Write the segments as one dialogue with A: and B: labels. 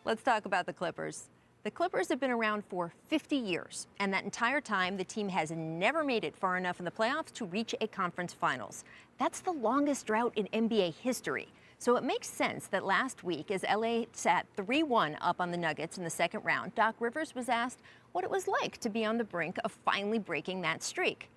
A: Let's talk about the Clippers. The Clippers have been around for 50 years, and that entire time, the team has never made it far enough in the playoffs to reach a conference finals. That's the longest drought in NBA history. So it makes sense that last week, as LA sat 3-1 up on the Nuggets in the second round, Doc Rivers was asked what it was like to be on the brink of finally breaking that streak.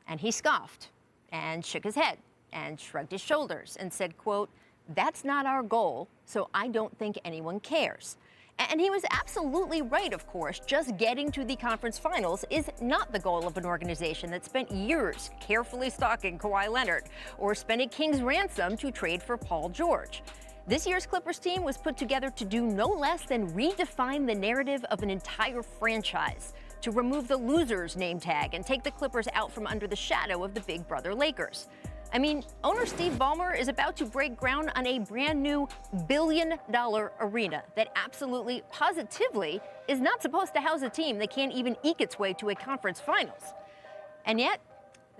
A: And he scoffed and shook his head and shrugged his shoulders and said, quote, "That's not our goal, so I don't think anyone cares." And he was absolutely right, of course. Just getting to the conference finals is not the goal of an organization that spent years carefully stalking Kawhi Leonard or spending king's ransom to trade for Paul George. This year's Clippers team was put together to do no less than redefine the narrative of an entire franchise, to remove the loser's name tag and take the Clippers out from under the shadow of the Big Brother Lakers. I mean, owner Steve Ballmer is about to break ground on a brand new billion-dollar arena that absolutely, positively is not supposed to house a team that can't even eke its way to a conference finals. And yet,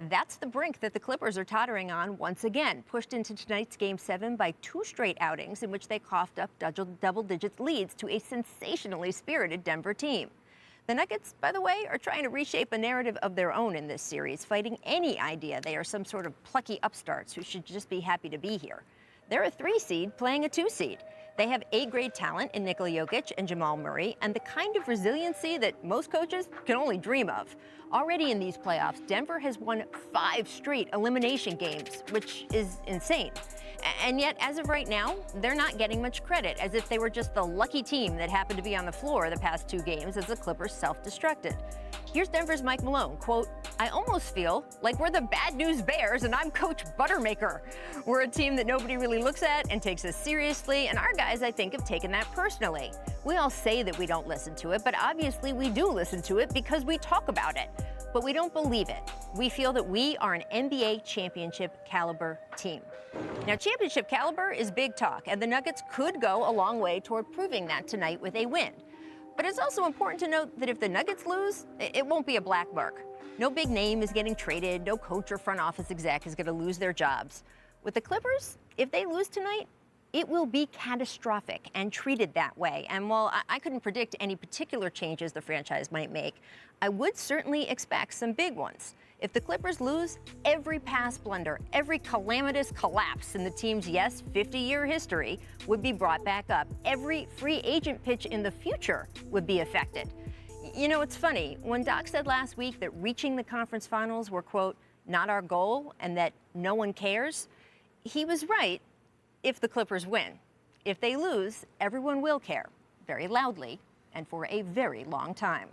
A: that's the brink that the Clippers are tottering on once again, pushed into tonight's Game 7 by two straight outings in which they coughed up double-digit leads to a sensationally spirited Denver team. The Nuggets, by the way, are trying to reshape a narrative of their own in this series, fighting any idea they are some sort of plucky upstarts who should just be happy to be here. They're a 3 seed playing a 2 seed. They have A-grade talent in Nikola Jokic and Jamal Murray, and the kind of resiliency that most coaches can only dream of. Already in these playoffs, Denver has won 5 straight elimination games, which is insane. And yet, as of right now, they're not getting much credit, as if they were just the lucky team that happened to be on the floor the past 2 games as the Clippers self-destructed. Here's Denver's Mike Malone, quote, "I almost feel like we're the bad news Bears and I'm Coach Buttermaker. We're a team that nobody really looks at and takes us seriously, and our guys, I think, have taken that personally. We all say that we don't listen to it, but obviously we do listen to it because we talk about it. But we don't believe it. We feel that we are an NBA championship caliber team." Now, championship caliber is big talk, and the Nuggets could go a long way toward proving that tonight with a win. But it's also important to note that if the Nuggets lose, it won't be a black mark. No big name is getting traded. No coach or front office exec is going to lose their jobs. With the Clippers, if they lose tonight, it will be catastrophic and treated that way. And while I couldn't predict any particular changes the franchise might make, I would certainly expect some big ones. If the Clippers lose, every past blunder, every calamitous collapse in the team's, 50-year history would be brought back up. Every free agent pitch in the future would be affected. You know, it's funny. When Doc said last week that reaching the conference finals were, quote, "not our goal," and that no one cares, he was right if the Clippers win. If they lose, everyone will care, very loudly and for a very long time.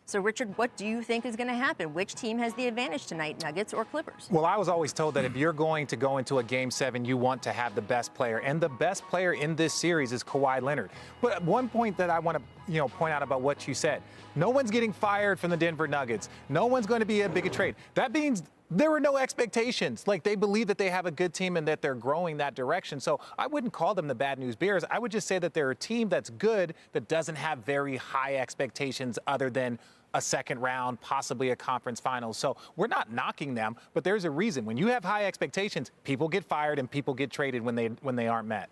A: So, Richard, what do you think is going to happen? Which team has the advantage tonight, Nuggets or Clippers?
B: Well, I was always told that if you're going to go into a Game 7, you want to have the best player. And the best player in this series is Kawhi Leonard. But one point that I want to point out about what you said, no one's getting fired from the Denver Nuggets. No one's going to be a big trade. That means there were no expectations. Like, they believe that they have a good team and that they're growing that direction. So I wouldn't call them the bad news Bears. I would just say that they're a team that's good, that doesn't have very high expectations other than a second round, possibly a conference finals. So we're not knocking them, but there's a reason. When you have high expectations, people get fired and people get traded when they aren't met.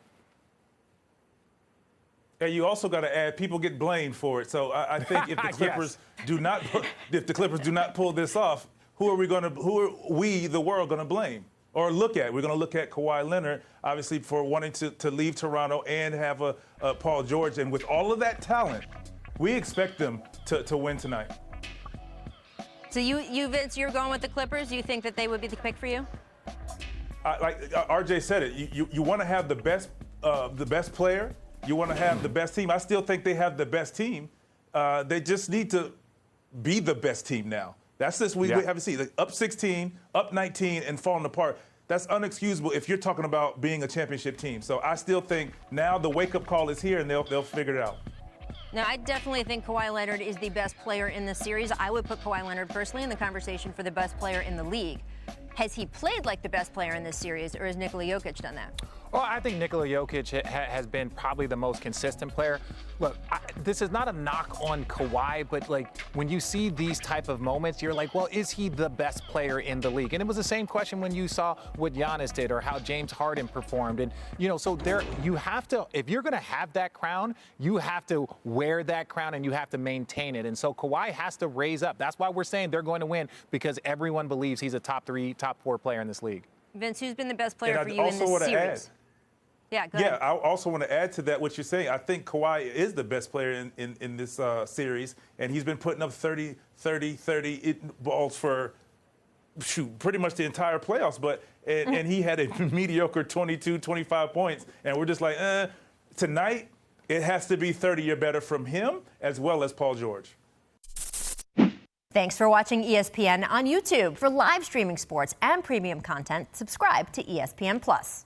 C: And you also got to add, people get blamed for it. So I think if the Clippers do not pull this off, who are we, the world, going to blame or look at? We're going to look at Kawhi Leonard, obviously, for wanting to leave Toronto and have a Paul George. And with all of that talent, we expect them to win tonight.
A: So Vince, you're going with the Clippers? You think that they would be the pick for you?
C: Like RJ said it, you want to have the best player. You want to have the best team. I still think they have the best team. They just need to be the best team now. That's this we haven't seen. Like, up 16, up 19, and falling apart. That's unexcusable if you're talking about being a championship team. So I still think now the wake-up call is here, and they'll figure it out.
A: Now, I definitely think Kawhi Leonard is the best player in this series. I would put Kawhi Leonard personally in the conversation for the best player in the league. Has he played like the best player in this series, or has Nikola Jokic done that?
B: Well, I think Nikola Jokic has been probably the most consistent player. Look, this is not a knock on Kawhi, but like when you see these type of moments, you're like, well, is he the best player in the league? And it was the same question when you saw what Giannis did or how James Harden performed. And, so you have to, if you're going to have that crown, you have to wear that crown and you have to maintain it. And so Kawhi has to raise up. That's why we're saying they're going to win, because everyone believes he's a top 3, top 4 player in this league.
A: Vince, who's been the best player for you in
C: also
A: this
C: wanna
A: series? Yeah, go ahead.
C: I also want to add to that what you're saying. I think Kawhi is the best player in this series, and he's been putting up 30 balls for pretty much the entire playoffs. But and he had a mediocre 22, 25 points, and we're just like, tonight it has to be 30 or better from him as well as Paul George.
A: Thanks for watching ESPN on YouTube. For live streaming sports and premium content, subscribe to ESPN+.